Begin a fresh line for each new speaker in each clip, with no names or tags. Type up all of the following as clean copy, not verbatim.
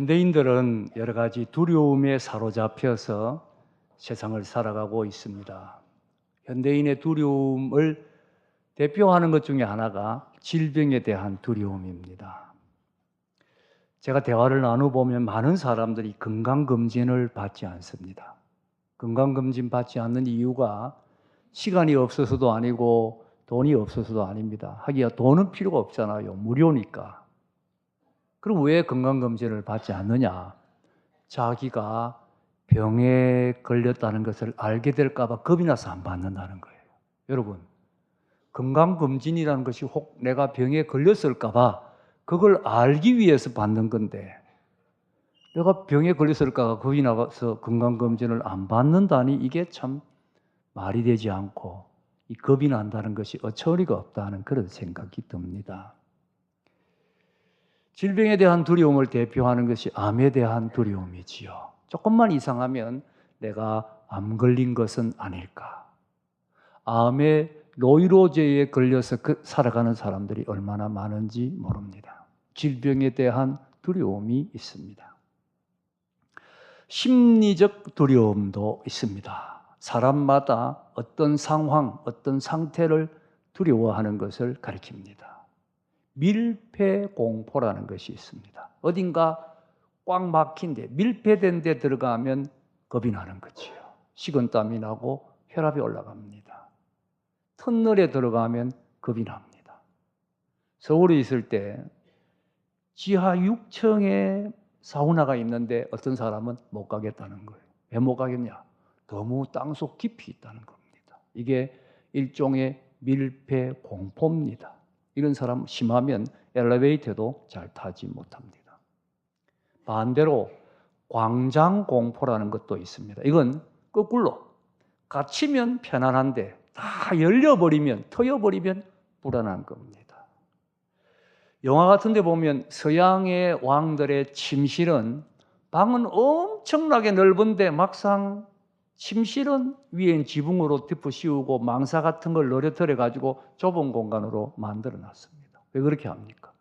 현대인들은 여러 가지 두려움에 사로잡혀서 세상을 살아가고 있습니다. 현대인의 두려움을 대표하는 것 중에 하나가 질병에 대한 두려움입니다. 제가 대화를 나눠보면 많은 사람들이 건강검진을 받지 않습니다. 건강검진 받지 않는 이유가 시간이 없어서도 아니고 돈이 없어서도 아닙니다. 하기야 돈은 필요가 없잖아요. 무료니까. 그럼 왜 건강검진을 받지 않느냐? 자기가 병에 걸렸다는 것을 알게 될까 봐 겁이 나서 안 받는다는 거예요. 여러분, 건강검진이라는 것이 혹 내가 병에 걸렸을까 봐 그걸 알기 위해서 받는 건데, 내가 병에 걸렸을까 봐 겁이 나서 건강검진을 안 받는다니 이게 참 말이 되지 않고 이 겁이 난다는 것이 어처구니가 없다는 그런 생각이 듭니다. 질병에 대한 두려움을 대표하는 것이 암에 대한 두려움이지요. 조금만 이상하면 내가 암 걸린 것은 아닐까. 암의 노이로제에 걸려서 살아가는 사람들이 얼마나 많은지 모릅니다. 질병에 대한 두려움이 있습니다. 심리적 두려움도 있습니다. 사람마다 어떤 상황, 어떤 상태를 두려워하는 것을 가리킵니다. 밀폐공포라는 것이 있습니다. 어딘가 꽉 막힌 데, 밀폐된 데 들어가면 겁이 나는 거지요. 식은땀이 나고 혈압이 올라갑니다. 터널에 들어가면 겁이 납니다. 서울에 있을 때 지하 6층에 사우나가 있는데 어떤 사람은 못 가겠다는 거예요. 왜 못 가겠냐? 너무 땅속 깊이 있다는 겁니다. 이게 일종의 밀폐공포입니다. 이런 사람 심하면 엘리베이터도 잘 타지 못합니다. 반대로 광장공포라는 것도 있습니다. 이건 거꾸로 갇히면 편안한데 다 열려버리면, 터여버리면 불안한 겁니다. 영화 같은 데 보면 서양의 왕들의 침실은 방은 엄청나게 넓은데 막상 침실은 위엔 지붕으로 덮어 씌우고 망사 같은 걸 늘어뜨려 가지고 좁은 공간으로 만들어 놨습니다. 왜 그렇게 합니까?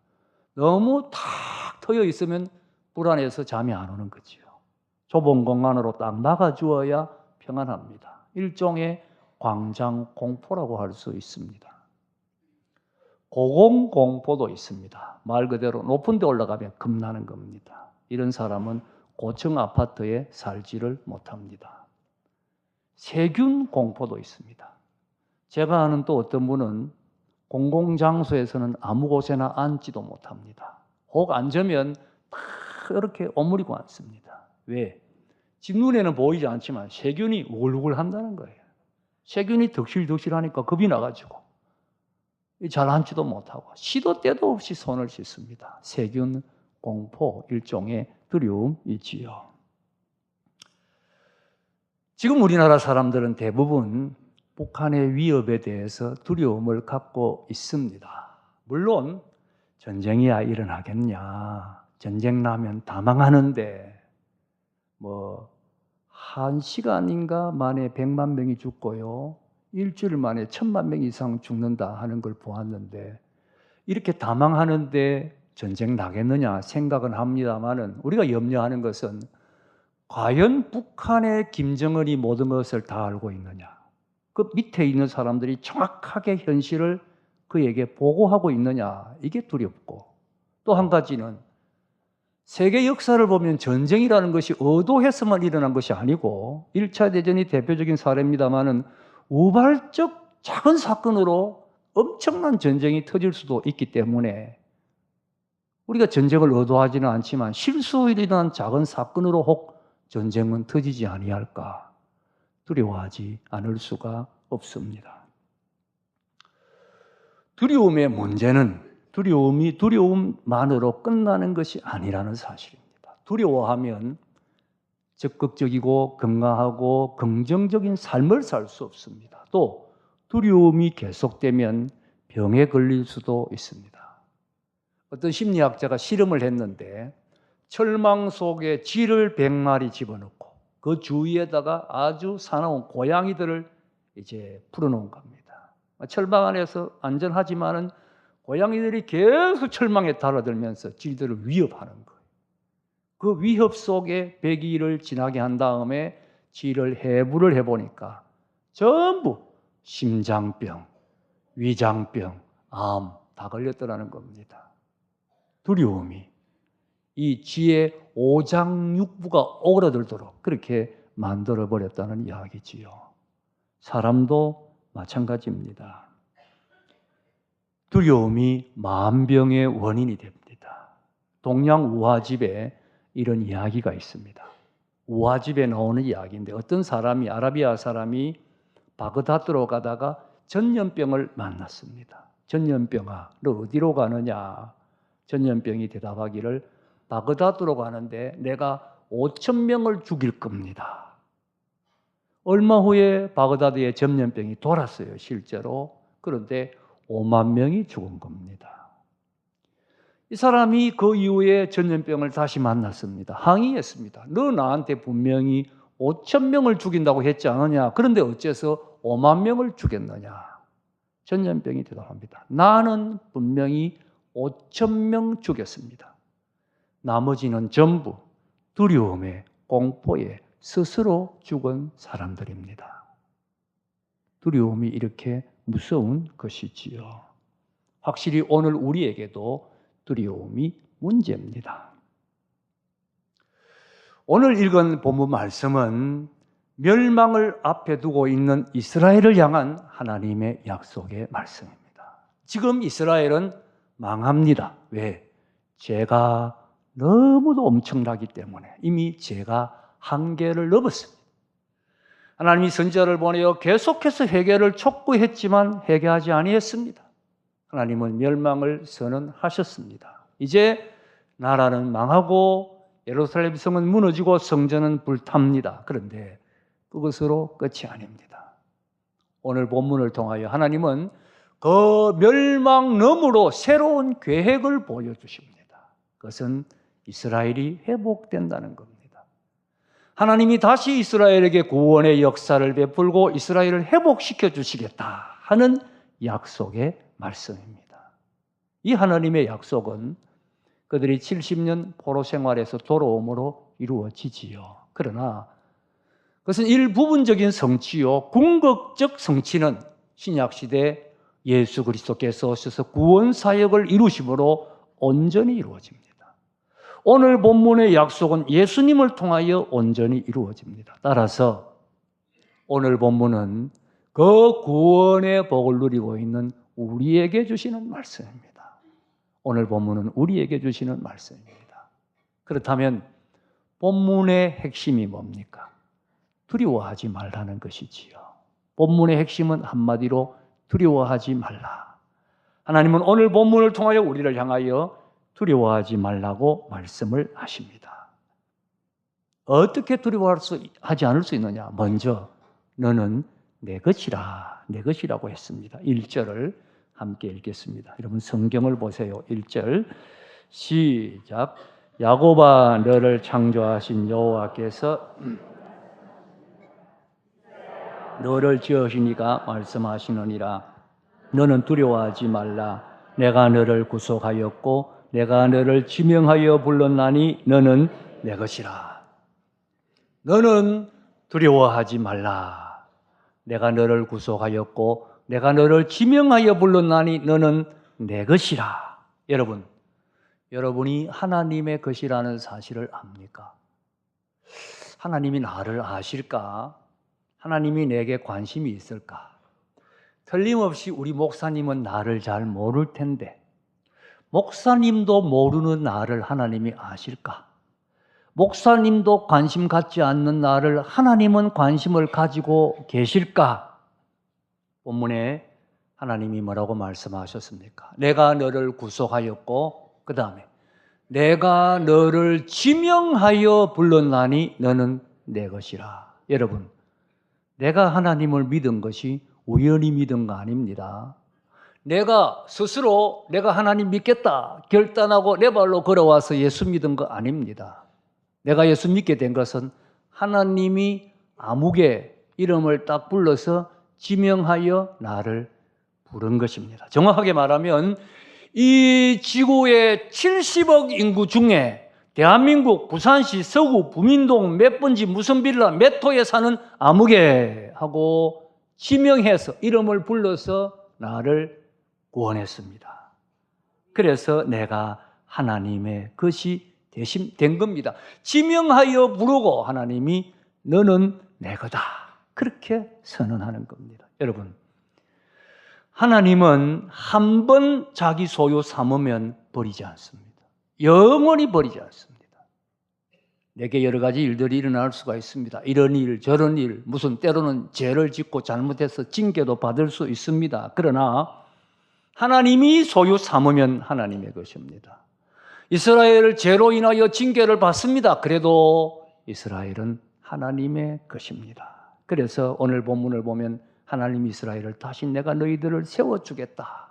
너무 탁 트여 있으면 불안해서 잠이 안 오는 거지요. 좁은 공간으로 딱 막아 주어야 평안합니다. 일종의 광장 공포라고 할 수 있습니다. 고공공포도 있습니다. 말 그대로 높은 데 올라가면 겁나는 겁니다. 이런 사람은 고층 아파트에 살지를 못합니다. 세균 공포도 있습니다. 제가 아는 또 어떤 분은 공공장소에서는 아무 곳에나 앉지도 못합니다. 혹 앉으면 다 이렇게 오므리고 앉습니다. 왜? 집 눈에는 보이지 않지만 세균이 우글우글 한다는 거예요. 세균이 덕실덕실하니까 겁이 나가지고 잘 앉지도 못하고 시도 때도 없이 손을 씻습니다. 세균 공포, 일종의 두려움이지요. 지금 우리나라 사람들은 대부분 북한의 위협에 대해서 두려움을 갖고 있습니다. 물론 전쟁이야 일어나겠냐, 전쟁 나면 다 망하는데 한 시간인가 만에 100만 명이 죽고요, 일주일 만에 1000만 명 이상 죽는다 하는 걸 보았는데, 이렇게 다 망하는데 전쟁 나겠느냐 생각은 합니다만은, 우리가 염려하는 것은 과연 북한의 김정은이 모든 것을 다 알고 있느냐, 그 밑에 있는 사람들이 정확하게 현실을 그에게 보고하고 있느냐, 이게 두렵고, 또 한 가지는 세계 역사를 보면 전쟁이라는 것이 의도해서만 일어난 것이 아니고 1차 대전이 대표적인 사례입니다마는 우발적 작은 사건으로 엄청난 전쟁이 터질 수도 있기 때문에 우리가 전쟁을 의도하지는 않지만 실수로 일어난 작은 사건으로 혹 전쟁은 터지지 아니할까 두려워하지 않을 수가 없습니다. 두려움의 문제는 두려움이 두려움만으로 끝나는 것이 아니라는 사실입니다. 두려워하면 적극적이고 건강하고 긍정적인 삶을 살 수 없습니다. 또 두려움이 계속되면 병에 걸릴 수도 있습니다. 어떤 심리학자가 실험을 했는데 철망 속에 쥐를 100마리 집어넣고 그 주위에다가 아주 사나운 고양이들을 이제 풀어놓은 겁니다. 철망 안에서 안전하지만은 고양이들이 계속 철망에 달아들면서 쥐들을 위협하는 거예요. 그 위협 속에 100일을 지나게 한 다음에 질을 해부를 해보니까 전부 심장병, 위장병, 암 다 걸렸더라는 겁니다. 두려움이 이 쥐의 오장육부가 오그라들도록 그렇게 만들어버렸다는 이야기지요. 사람도 마찬가지입니다. 두려움이 만병의 원인이 됩니다. 동양 우화집에 이런 이야기가 있습니다. 우화집에 나오는 이야기인데 어떤 사람이 아라비아 사람이 바그다드로 가다가 전염병을 만났습니다. 전염병아, 너 어디로 가느냐? 전염병이 대답하기를 바그다드로 가는데 내가 5,000명을 죽일 겁니다. 얼마 후에 바그다드의 전염병이 돌았어요, 실제로. 그런데 5만 명이 죽은 겁니다. 이 사람이 그 이후에 전염병을 다시 만났습니다. 항의했습니다. 너 나한테 분명히 5,000명을 죽인다고 했지 않느냐? 그런데 어째서 5만 명을 죽였느냐? 전염병이 대답합니다. 나는 분명히 5,000명 죽였습니다. 나머지는 전부 두려움에, 공포에 스스로 죽은 사람들입니다. 두려움이 이렇게 무서운 것이지요. 확실히 오늘 우리에게도 두려움이 문제입니다. 오늘 읽은 본문 말씀은 멸망을 앞에 두고 있는 이스라엘을 향한 하나님의 약속의 말씀입니다. 지금 이스라엘은 망합니다. 왜? 죄가 너무도 엄청나기 때문에 이미 죄가 한계를 넘었습니다. 하나님이 선지자를 보내어 계속해서 회개를 촉구했지만 회개하지 아니했습니다. 하나님은 멸망을 선언하셨습니다. 이제 나라는 망하고 예루살렘 성은 무너지고 성전은 불탑니다. 그런데 그것으로 끝이 아닙니다. 오늘 본문을 통하여 하나님은 그 멸망 너머로 새로운 계획을 보여주십니다. 그것은 이스라엘이 회복된다는 겁니다. 하나님이 다시 이스라엘에게 구원의 역사를 베풀고 이스라엘을 회복시켜 주시겠다 하는 약속의 말씀입니다. 이 하나님의 약속은 그들이 70년 포로 생활에서 돌아옴으로 이루어지지요. 그러나 그것은 일부분적인 성취요. 궁극적 성취는 신약시대 예수 그리스도께서 오셔서 구원 사역을 이루심으로 온전히 이루어집니다. 오늘 본문의 약속은 예수님을 통하여 온전히 이루어집니다. 따라서 오늘 본문은 그 구원의 복을 누리고 있는 우리에게 주시는 말씀입니다. 오늘 본문은 우리에게 주시는 말씀입니다. 그렇다면 본문의 핵심이 뭡니까? 두려워하지 말라는 것이지요. 본문의 핵심은 한마디로 두려워하지 말라. 하나님은 오늘 본문을 통하여 우리를 향하여 두려워하지 말라고 말씀을 하십니다. 어떻게 두려워하지 않을 수 있느냐? 먼저 너는 내 것이라, 내 것이라고 했습니다. 1절을 함께 읽겠습니다. 여러분 성경을 보세요. 1절 시작. 야곱아 너를 창조하신 여호와께서 너를 지으시니까 말씀하시느니라. 너는 두려워하지 말라. 내가 너를 구속하였고 내가 너를 지명하여 불렀나니 너는 내 것이라. 너는 두려워하지 말라. 내가 너를 구속하였고 내가 너를 지명하여 불렀나니 너는 내 것이라. 여러분, 여러분이 하나님의 것이라는 사실을 압니까? 하나님이 나를 아실까? 하나님이 내게 관심이 있을까? 틀림없이 우리 목사님은 나를 잘 모를 텐데 목사님도 모르는 나를 하나님이 아실까? 목사님도 관심 갖지 않는 나를 하나님은 관심을 가지고 계실까? 본문에 하나님이 뭐라고 말씀하셨습니까? 내가 너를 구속하였고 그 다음에 내가 너를 지명하여 불렀나니 너는 내 것이라. 여러분, 내가 하나님을 믿은 것이 우연히 믿은 거 아닙니다. 내가 스스로 내가 하나님 믿겠다 결단하고 내 발로 걸어와서 예수 믿은 거 아닙니다. 내가 예수 믿게 된 것은 하나님이 아무개 이름을 딱 불러서 지명하여 나를 부른 것입니다. 정확하게 말하면 이 지구의 70억 인구 중에 대한민국 부산시 서구 부민동 몇 번지 무슨 빌라 몇 호에 사는 아무개 하고 지명해서 이름을 불러서 나를 구원했습니다. 그래서 내가 하나님의 것이 된 겁니다. 지명하여 부르고 하나님이 너는 내 거다. 그렇게 선언하는 겁니다. 여러분, 하나님은 한 번 자기 소유 삼으면 버리지 않습니다. 영원히 버리지 않습니다. 내게 여러 가지 일들이 일어날 수가 있습니다. 이런 일, 저런 일, 무슨 때로는 죄를 짓고 잘못해서 징계도 받을 수 있습니다. 그러나 하나님이 소유 삼으면 하나님의 것입니다. 이스라엘을 죄로 인하여 징계를 받습니다. 그래도 이스라엘은 하나님의 것입니다. 그래서 오늘 본문을 보면 하나님 이스라엘을 다시 내가 너희들을 세워주겠다.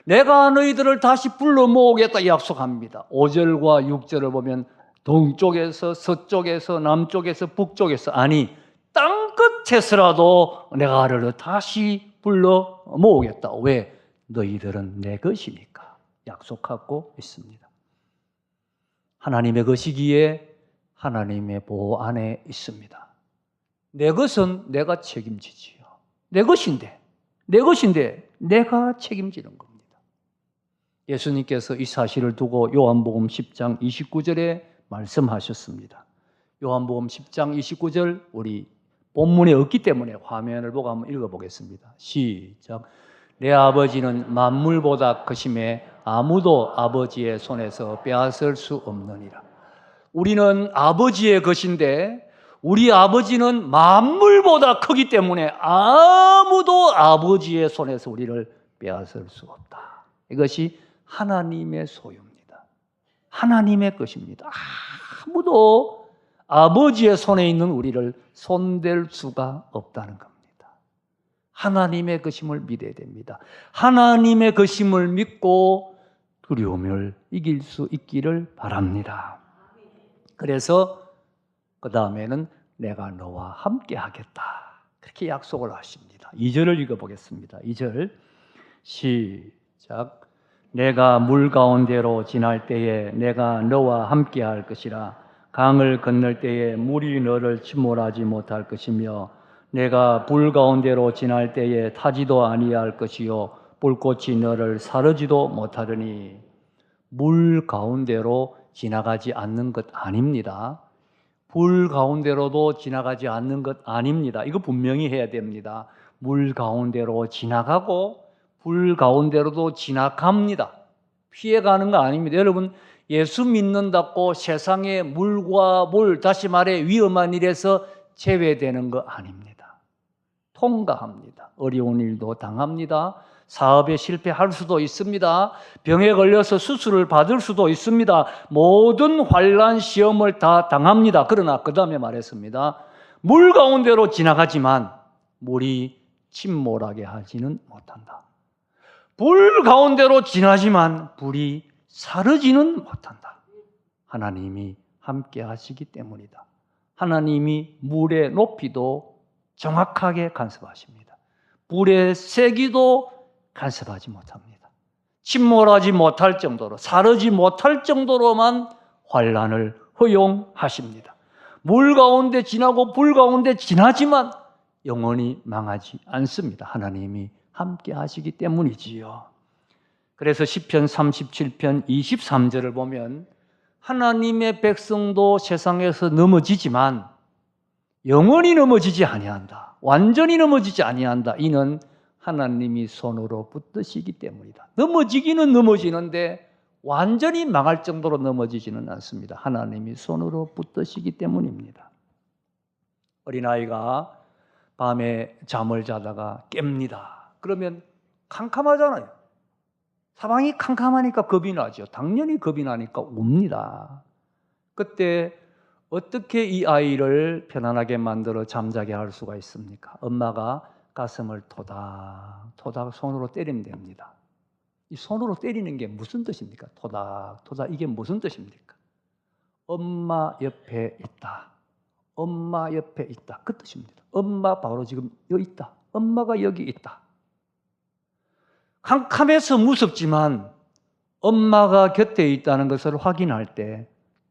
내가 너희들을 다시 불러 모으겠다 약속합니다. 5절과 6절을 보면 동쪽에서 서쪽에서 남쪽에서 북쪽에서 아니 땅끝에서라도 내가 너를 다시 불러 모으겠다. 왜? 너희들은 내 것이니까 약속하고 있습니다. 하나님의 것이기에 하나님의 보호 안에 있습니다. 내 것은 내가 책임지지요. 내 것인데 내가 책임지는 겁니다. 예수님께서 이 사실을 두고 요한복음 10장 29절에 말씀하셨습니다. 요한복음 10장 29절 우리 본문에 없기 때문에 화면을 보고 한번 읽어보겠습니다. 시작. 내 아버지는 만물보다 크심에 아무도 아버지의 손에서 빼앗을 수 없느니라. 우리는 아버지의 것인데 우리 아버지는 만물보다 크기 때문에 아무도 아버지의 손에서 우리를 빼앗을 수 없다. 이것이 하나님의 소유입니다. 하나님의 것입니다. 아무도 아버지의 손에 있는 우리를 손댈 수가 없다는 겁니다. 하나님의 것임을 믿어야 됩니다. 하나님의 것임을 믿고 두려움을 이길 수 있기를 바랍니다. 그래서 그 다음에는 내가 너와 함께 하겠다. 그렇게 약속을 하십니다. 2절을 읽어보겠습니다. 2절 시작. 내가 물 가운데로 지날 때에 내가 너와 함께 할 것이라. 강을 건널 때에 물이 너를 침몰하지 못할 것이며 내가 불 가운데로 지날 때에 타지도 아니할 것이요 불꽃이 너를 사르지도 못하리니. 물 가운데로 지나가지 않는 것 아닙니다. 불 가운데로도 지나가지 않는 것 아닙니다. 이거 분명히 해야 됩니다. 물 가운데로 지나가고 불 가운데로도 지나갑니다. 피해가는 거 아닙니다. 여러분, 예수 믿는다고 세상의 물과 물, 다시 말해 위험한 일에서 제외되는 거 아닙니다. 통과합니다. 어려운 일도 당합니다. 사업에 실패할 수도 있습니다. 병에 걸려서 수술을 받을 수도 있습니다. 모든 환난 시험을 다 당합니다. 그러나 그 다음에 말했습니다. 물 가운데로 지나가지만 물이 침몰하게 하지는 못한다. 불 가운데로 지나지만 불이 사르지는 못한다. 하나님이 함께 하시기 때문이다. 하나님이 물의 높이도 정확하게 간섭하십니다. 불의 세기도 간섭하지 못합니다. 침몰하지 못할 정도로, 사르지 못할 정도로만 환난을 허용하십니다. 물 가운데 지나고 불 가운데 지나지만 영원히 망하지 않습니다. 하나님이 함께 하시기 때문이지요. 그래서 시편 37편 23절을 보면 하나님의 백성도 세상에서 넘어지지만 영원히 넘어지지 아니한다. 완전히 넘어지지 아니한다. 이는 하나님이 손으로 붙드시기 때문이다. 넘어지기는 넘어지는데 완전히 망할 정도로 넘어지지는 않습니다. 하나님이 손으로 붙드시기 때문입니다. 어린아이가 밤에 잠을 자다가 깹니다. 그러면 캄캄하잖아요. 사방이 캄캄하니까 겁이 나죠. 당연히 겁이 나니까 웁니다. 그때 어떻게 이 아이를 편안하게 만들어 잠자게 할 수가 있습니까? 엄마가 가슴을 토닥토닥 손으로 때리면 됩니다. 이 손으로 때리는 게 무슨 뜻입니까? 토닥토닥 이게 무슨 뜻입니까? 엄마 옆에 있다. 엄마 옆에 있다. 그 뜻입니다. 엄마 바로 지금 여기 있다. 엄마가 여기 있다. 캄캄해서 무섭지만 엄마가 곁에 있다는 것을 확인할 때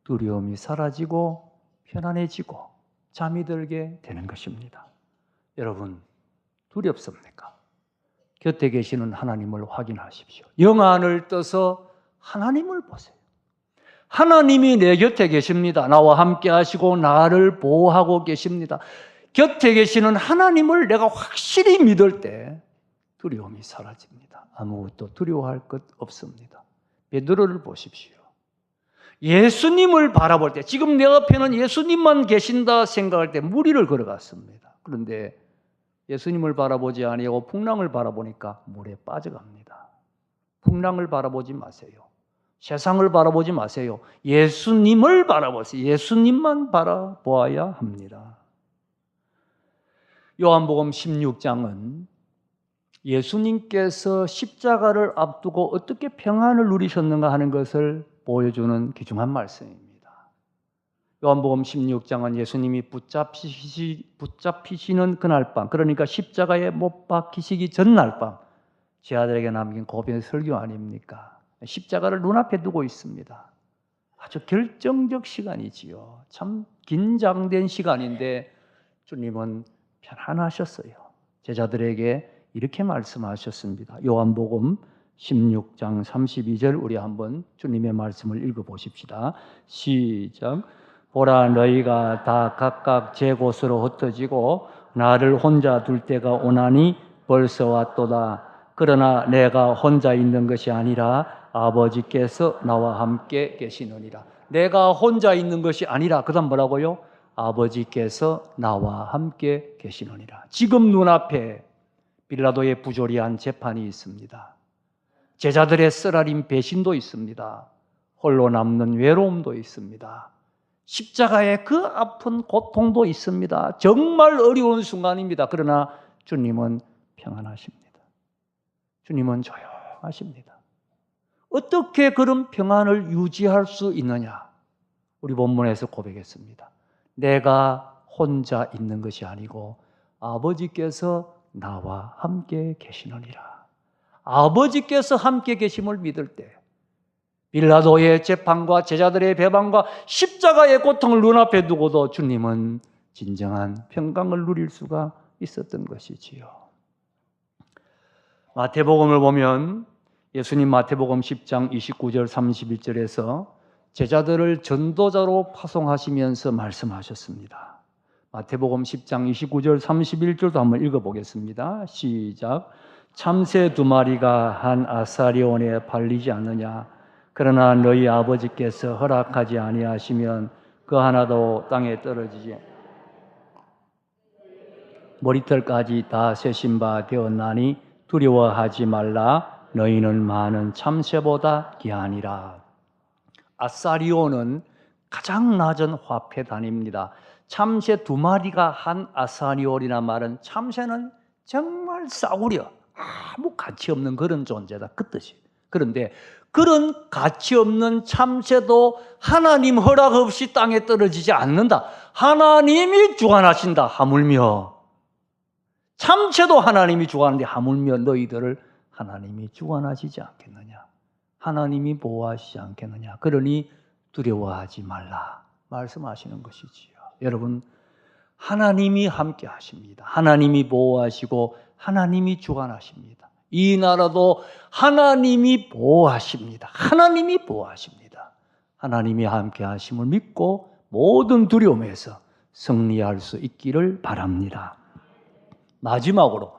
두려움이 사라지고 편안해지고 잠이 들게 되는 것입니다. 여러분, 두렵습니까? 곁에 계시는 하나님을 확인하십시오. 영안을 떠서 하나님을 보세요. 하나님이 내 곁에 계십니다. 나와 함께 하시고 나를 보호하고 계십니다. 곁에 계시는 하나님을 내가 확실히 믿을 때 두려움이 사라집니다. 아무것도 두려워할 것 없습니다. 베드로를 보십시오. 예수님을 바라볼 때, 지금 내 앞에는 예수님만 계신다 생각할 때 무리를 걸어갔습니다. 그런데 예수님을 바라보지 아니하고 풍랑을 바라보니까 물에 빠져갑니다. 풍랑을 바라보지 마세요. 세상을 바라보지 마세요. 예수님을 바라보세요. 예수님만 바라보아야 합니다. 요한복음 16장은 예수님께서 십자가를 앞두고 어떻게 평안을 누리셨는가 하는 것을 보여주는 귀중한 말씀입니다. 요한복음 16장은 예수님이 붙잡히시는 그날 밤, 그러니까 십자가에 못 박히시기 전날 밤, 제 아들에게 남긴 고백의 설교 아닙니까? 십자가를 눈앞에 두고 있습니다. 아주 결정적 시간이지요. 참 긴장된 시간인데 주님은 편안하셨어요. 제자들에게 이렇게 말씀하셨습니다. 요한복음 16장 32절 우리 한번 주님의 말씀을 읽어보십시다. 시작. 보라, 너희가 다 각각 제 곳으로 흩어지고 나를 혼자 둘 때가 오나니 벌써 왔도다. 그러나 내가 혼자 있는 것이 아니라 아버지께서 나와 함께 계시느니라. 내가 혼자 있는 것이 아니라 그 다음 뭐라고요? 아버지께서 나와 함께 계시느니라. 지금 눈앞에 빌라도의 부조리한 재판이 있습니다. 제자들의 쓰라린 배신도 있습니다. 홀로 남는 외로움도 있습니다. 십자가의 그 아픈 고통도 있습니다. 정말 어려운 순간입니다. 그러나 주님은 평안하십니다. 주님은 조용하십니다. 어떻게 그런 평안을 유지할 수 있느냐? 우리 본문에서 고백했습니다. 내가 혼자 있는 것이 아니고 아버지께서 나와 함께 계시느니라. 아버지께서 함께 계심을 믿을 때 빌라도의 재판과 제자들의 배반과 십자가의 고통을 눈앞에 두고도 주님은 진정한 평강을 누릴 수가 있었던 것이지요. 마태복음을 보면 예수님 마태복음 10장 29절 31절에서 제자들을 전도자로 파송하시면서 말씀하셨습니다. 마태복음 10장 29절 31절도 한번 읽어보겠습니다. 시작. 참새 2마리가 한 아사리온에 팔리지 않느냐? 그러나 너희 아버지께서 허락하지 아니하시면 그 하나도 땅에 떨어지지 머리털까지 다 세신 바 되었나니 두려워하지 말라. 너희는 많은 참새보다 귀하니라. 아사리온은 가장 낮은 화폐 단위입니다. 참새 2마리가 한 아사리온이라는 말은 참새는 정말 싸구려, 아무 가치 없는 그런 존재다, 그 뜻이. 그런데 그런 가치 없는 참새도 하나님 허락 없이 땅에 떨어지지 않는다. 하나님이 주관하신다. 하물며 참새도 하나님이 주관하는데 하물며 너희들을 하나님이 주관하시지 않겠느냐? 하나님이 보호하시지 않겠느냐? 그러니 두려워하지 말라 말씀하시는 것이지요. 여러분, 하나님이 함께 하십니다. 하나님이 보호하시고 하나님이 주관하십니다. 이 나라도 하나님이 보호하십니다. 하나님이 보호하십니다. 하나님이 함께 하심을 믿고 모든 두려움에서 승리할 수 있기를 바랍니다. 마지막으로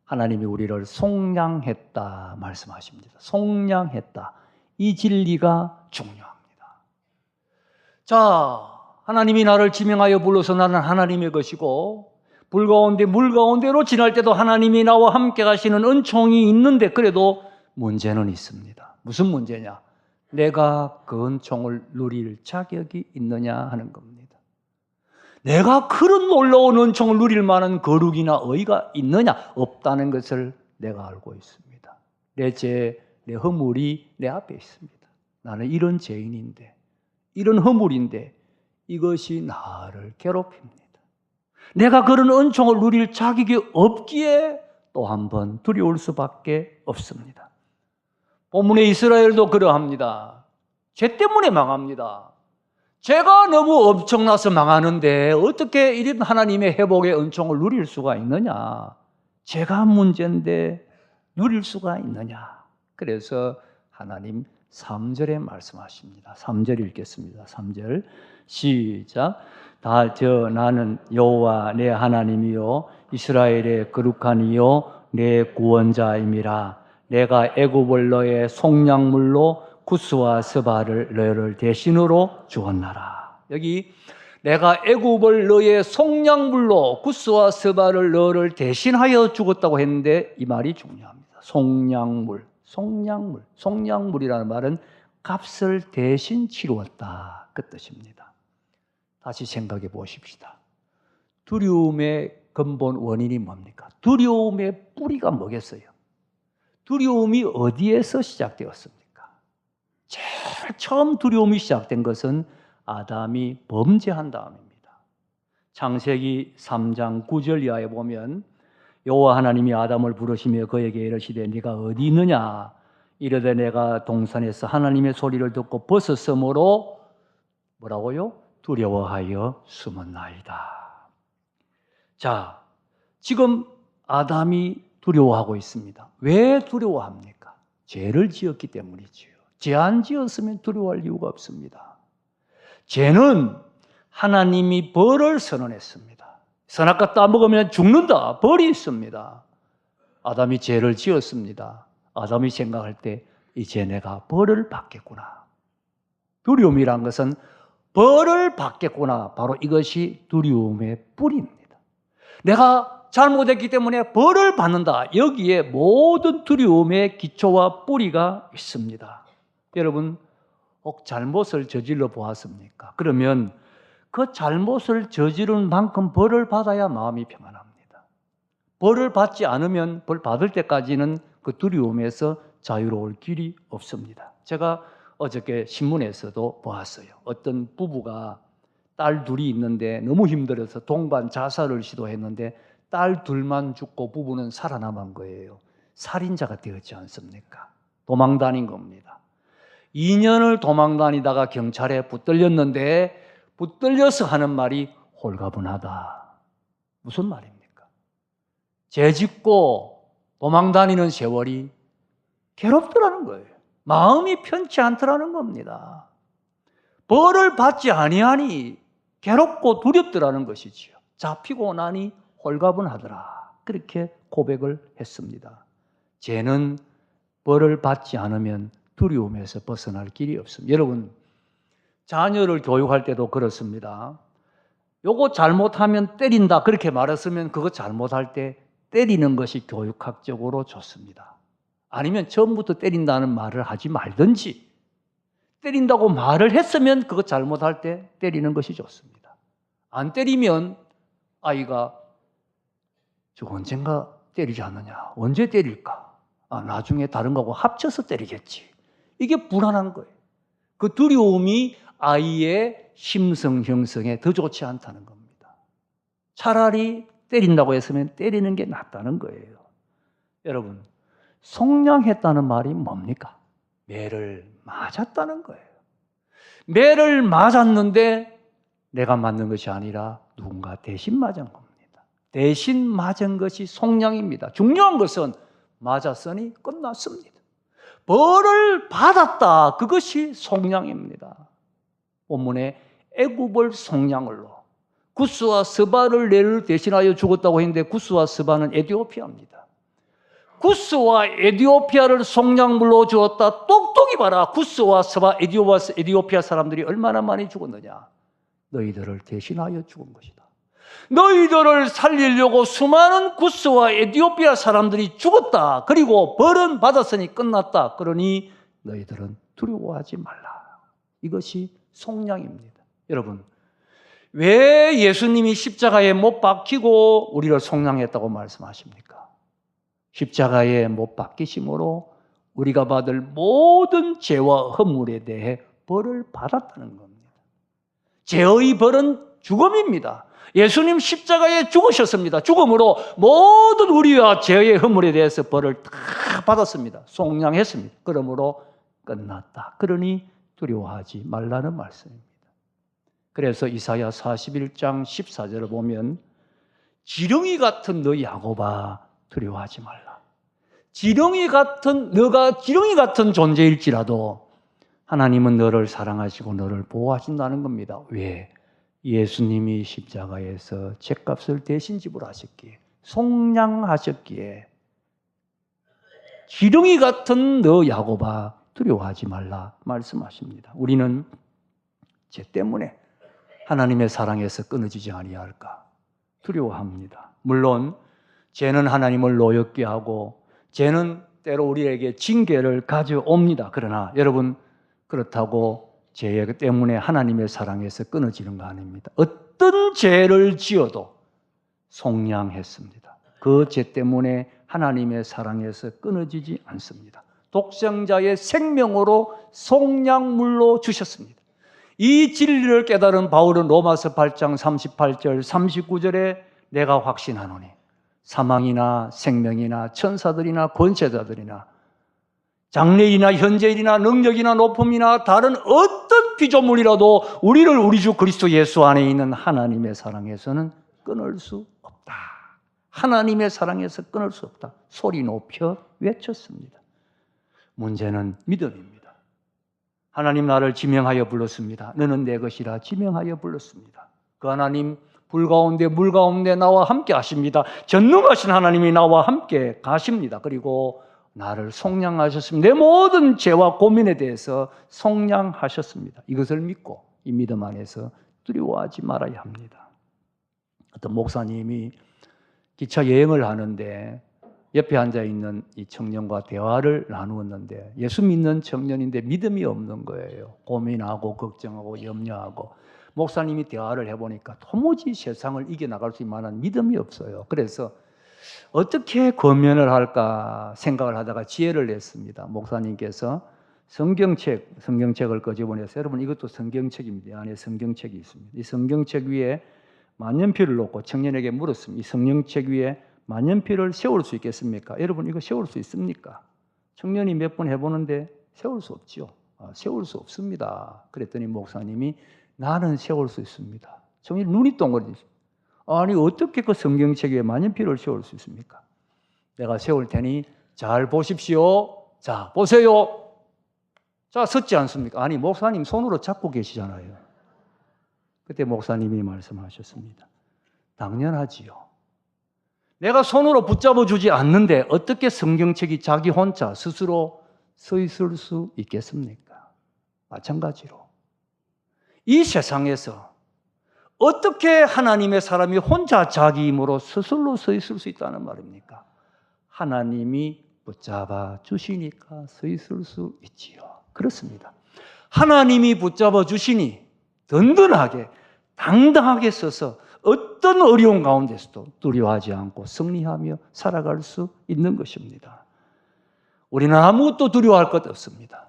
하나님이 우리를 속량했다 말씀하십니다. 속량했다. 이 진리가 중요합니다. 자, 하나님이 나를 지명하여 불러서 나는 하나님의 것이고 불 가운데 물 가운데로 지날 때도 하나님이 나와 함께 가시는 은총이 있는데 그래도 문제는 있습니다. 무슨 문제냐? 내가 그 은총을 누릴 자격이 있느냐 하는 겁니다. 내가 그런 놀라운 은총을 누릴 만한 거룩이나 의가 있느냐? 없다는 것을 내가 알고 있습니다. 내 죄, 내 허물이 내 앞에 있습니다. 나는 이런 죄인인데, 이런 허물인데 이것이 나를 괴롭힙니다. 내가 그런 은총을 누릴 자격이 없기에 또 한 번 두려울 수밖에 없습니다. 본문의 이스라엘도 그러합니다. 죄 때문에 망합니다. 죄가 너무 엄청나서 망하는데 어떻게 이런 하나님의 회복의 은총을 누릴 수가 있느냐? 죄가 문제인데 누릴 수가 있느냐? 그래서 하나님 3절에 말씀하십니다. 3절 읽겠습니다. 3절 시작. 나는 여호와 내 하나님이요 이스라엘의 거룩한 이요 내 구원자임이라. 내가 애굽을 너의 속량물로 구스와 스바를 너를 대신으로 주었나라. 여기 내가 애굽을 너의 속량물로 구스와 스바를 너를 대신하여 죽었다고 했는데 이 말이 중요합니다. 속량물이라는 말은 값을 대신 치루었다 그 뜻입니다. 다시 생각해 보십시다. 두려움의 근본 원인이 뭡니까? 두려움의 뿌리가 뭐겠어요? 두려움이 어디에서 시작되었습니까? 제일 처음 두려움이 시작된 것은 아담이 범죄한 다음입니다. 창세기 3장 9절 이하에 보면 여호와 하나님이 아담을 부르시며 그에게 이르시되 네가 어디 있느냐? 이르되 내가 동산에서 하나님의 소리를 듣고 벗었으므로 뭐라고요? 두려워하여 숨었나이다. 자, 지금 아담이 두려워하고 있습니다. 왜 두려워합니까? 죄를 지었기 때문이지요. 죄 안 지었으면 두려워할 이유가 없습니다. 죄는 하나님이 벌을 선언했습니다. 선악과 따먹으면 죽는다. 벌이 있습니다. 아담이 죄를 지었습니다. 아담이 생각할 때 이제 내가 벌을 받겠구나. 두려움이란 것은 벌을 받겠구나. 바로 이것이 두려움의 뿌리입니다. 내가 잘못했기 때문에 벌을 받는다. 여기에 모든 두려움의 기초와 뿌리가 있습니다. 여러분, 혹 잘못을 저질러 보았습니까? 그러면 그 잘못을 저지른 만큼 벌을 받아야 마음이 평안합니다. 벌을 받지 않으면 벌 받을 때까지는 그 두려움에서 자유로울 길이 없습니다. 제가 어저께 신문에서도 보았어요. 어떤 부부가 딸 둘이 있는데 너무 힘들어서 동반 자살을 시도했는데 딸 둘만 죽고 부부는 살아남은 거예요. 살인자가 되었지 않습니까? 도망 다닌 겁니다. 2년을 도망 다니다가 경찰에 붙들렸는데 붙들려서 하는 말이 홀가분하다. 무슨 말입니까? 죄 짓고 도망 다니는 세월이 괴롭더라는 거예요. 마음이 편치 않더라는 겁니다. 벌을 받지 아니하니 괴롭고 두렵더라는 것이지요. 잡히고 나니 홀가분하더라. 그렇게 고백을 했습니다. 죄는 벌을 받지 않으면 두려움에서 벗어날 길이 없습니다. 여러분, 자녀를 교육할 때도 그렇습니다. 요거 잘못하면 때린다 그렇게 말했으면 그거 잘못할 때 때리는 것이 교육학적으로 좋습니다. 아니면 처음부터 때린다는 말을 하지 말든지 때린다고 말을 했으면 그거 잘못할 때 때리는 것이 좋습니다. 안 때리면 아이가 저 언젠가 때리지 않느냐? 언제 때릴까? 나중에 다른 거하고 합쳐서 때리겠지. 이게 불안한 거예요. 그 두려움이 아이의 심성 형성에 더 좋지 않다는 겁니다. 차라리 때린다고 했으면 때리는 게 낫다는 거예요. 여러분, 속량했다는 말이 뭡니까? 매를 맞았다는 거예요. 매를 맞았는데 내가 맞는 것이 아니라 누군가 대신 맞은 겁니다. 대신 맞은 것이 속량입니다. 중요한 것은 맞았으니 끝났습니다. 벌을 받았다. 그것이 속량입니다. 본문에 애굽을 속량으로 구스와 스바를 내를 대신하여 죽었다고 했는데 구스와 스바는 에티오피아입니다. 구스와 에티오피아를 속량물로 주었다. 똑똑히 봐라. 구스와 스바, 에티오피아 사람들이 얼마나 많이 죽었느냐. 너희들을 대신하여 죽은 것이다. 너희들을 살리려고 수많은 구스와 에티오피아 사람들이 죽었다. 그리고 벌은 받았으니 끝났다. 그러니 너희들은 두려워하지 말라. 이것이 속량입니다. 여러분, 왜 예수님이 십자가에 못 박히고 우리를 속량했다고 말씀하십니까? 십자가에 못 박히심으로 우리가 받을 모든 죄와 허물에 대해 벌을 받았다는 겁니다. 죄의 벌은 죽음입니다. 예수님 십자가에 죽으셨습니다. 죽음으로 모든 우리와 죄의 허물에 대해서 벌을 다 받았습니다. 속량했습니다. 그러므로 끝났다. 그러니 두려워하지 말라는 말씀입니다. 그래서 이사야 41장 14절을 보면 지렁이 같은 너 야곱아 두려워하지 말라. 너가 지렁이 같은 존재일지라도 하나님은 너를 사랑하시고 너를 보호하신다는 겁니다. 왜? 예수님이 십자가에서 죄값을 대신 지불하셨기에, 속량하셨기에 지렁이 같은 너 야곱아 두려워하지 말라 말씀하십니다. 우리는 죄 때문에 하나님의 사랑에서 끊어지지 아니할까 두려워합니다. 물론 죄는 하나님을 노엽게 하고 죄는 때로 우리에게 징계를 가져옵니다. 그러나 여러분, 그렇다고 죄 때문에 하나님의 사랑에서 끊어지는 거 아닙니다. 어떤 죄를 지어도 속량했습니다. 그 죄 때문에 하나님의 사랑에서 끊어지지 않습니다. 독생자의 생명으로 속량물로 주셨습니다. 이 진리를 깨달은 바울은 로마서 8장 38절 39절에 내가 확신하노니 사망이나 생명이나 천사들이나 권세자들이나 장래이나 현재일이나 능력이나 높음이나 다른 어떤 피조물이라도 우리를 우리 주 그리스도 예수 안에 있는 하나님의 사랑에서는 끊을 수 없다. 하나님의 사랑에서 끊을 수 없다. 소리 높여 외쳤습니다. 문제는 믿음입니다. 하나님 나를 지명하여 불렀습니다. 너는 내 것이라 지명하여 불렀습니다. 그 하나님 불 가운데 물 가운데 나와 함께 하십니다. 전능하신 하나님이 나와 함께 가십니다. 그리고 나를 속량하셨습니다. 내 모든 죄와 고민에 대해서 속량하셨습니다. 이것을 믿고 이 믿음 안에서 두려워하지 말아야 합니다. 어떤 목사님이 기차 여행을 하는데 옆에 앉아있는 이 청년과 대화를 나누었는데 예수 믿는 청년인데 믿음이 없는 거예요. 고민하고 걱정하고 염려하고 목사님이 대화를 해보니까 도무지 세상을 이겨나갈 수 있는 만한 믿음이 없어요. 그래서 어떻게 권면을 할까 생각을 하다가 지혜를 냈습니다. 목사님께서 성경책을 끄집어내서 여러분 이것도 성경책입니다. 이 안에 성경책이 있습니다. 이 성경책 위에 만년필을 놓고 청년에게 물었습니다. 이 성경책 위에 만년필을 세울 수 있겠습니까? 여러분 이거 세울 수 있습니까? 청년이 몇 번 해보는데 세울 수 없죠. 세울 수 없습니다. 그랬더니 목사님이 나는 세울 수 있습니다. 청년이 눈이 동그래졌어요. 아니 어떻게 그 성경책 위에 만년필을 세울 수 있습니까? 내가 세울 테니 잘 보십시오. 자 보세요. 자 섰지 않습니까? 아니 목사님 손으로 잡고 계시잖아요. 그때 목사님이 말씀하셨습니다. 당연하지요. 내가 손으로 붙잡아 주지 않는데 어떻게 성경책이 자기 혼자 스스로 서 있을 수 있겠습니까? 마찬가지로 이 세상에서 어떻게 하나님의 사람이 혼자 자기 힘으로 스스로 서 있을 수 있다는 말입니까? 하나님이 붙잡아 주시니까 서 있을 수 있지요. 그렇습니다. 하나님이 붙잡아 주시니 든든하게 당당하게 서서 어떤 어려운 가운데서도 두려워하지 않고 승리하며 살아갈 수 있는 것입니다. 우리는 아무것도 두려워할 것 없습니다.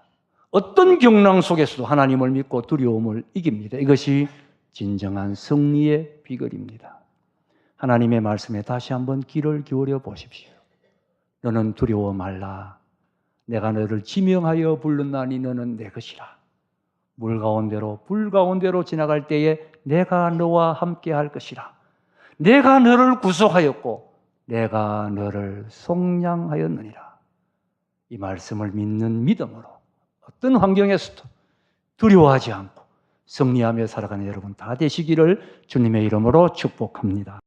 어떤 경랑 속에서도 하나님을 믿고 두려움을 이깁니다. 이것이 진정한 승리의 비결입니다. 하나님의 말씀에 다시 한번 귀를 기울여 보십시오. 너는 두려워 말라. 내가 너를 지명하여 불렀나니 너는 내 것이라. 물 가운데로 불 가운데로 지나갈 때에 내가 너와 함께 할 것이라. 내가 너를 구속하였고 내가 너를 속량하였느니라. 이 말씀을 믿는 믿음으로 어떤 환경에서도 두려워하지 않고 승리하며 살아가는 여러분 다 되시기를 주님의 이름으로 축복합니다.